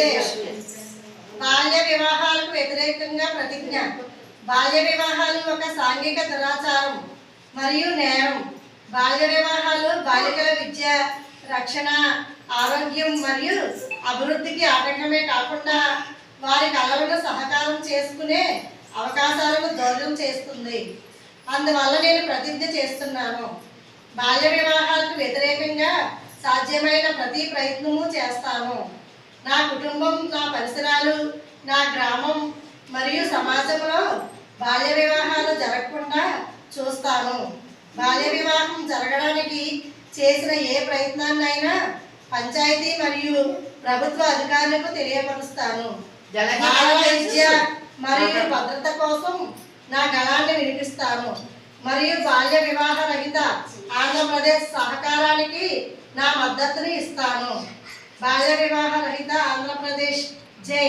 ఆంధ్రప్రదేశ్ బాల్య వివాహాలకు వ్యతిరేకంగా ప్రతిజ్ఞ. బాల్య వివాహాలు ఒక సాంఘిక దురాచారం మరియు నేరం. బాల్య వివాహాలు బాలికల విద్య, రక్షణ, ఆరోగ్యం మరియు అభివృద్ధికి ఆటంకమే కాకుండా వారి కళలను సహకారం చేసుకునే అవకాశాలను దూరం చేస్తుంది. అందువల్ల నేను ప్రతిజ్ఞ చేస్తున్నాను, బాల్య వివాహాలకు వ్యతిరేకంగా సాధ్యమైన ప్రతి ప్రయత్నము చేస్తాను. నా కుటుంబం, నా పరిసరాలు, నా గ్రామం మరియు సమాజంలో బాల్య వివాహాలు జరగకుండా చూస్తాను. బాల్య వివాహం జరగడానికి చేసిన ఏ ప్రయత్నాన్నైనా పంచాయతీ మరియు ప్రభుత్వ అధికారులకు తెలియపరుస్తాను. బాల విద్య మరియు భద్రత కోసం నా గళాన్ని వినిపిస్తాను మరియు బాల్య వివాహ రహిత ఆంధ్రప్రదేశ్ సహకారానికి నా మద్దతుని ఇస్తాను. బాల్య వివాహ రహిత ఆంధ్రప్రదేశ్ జై.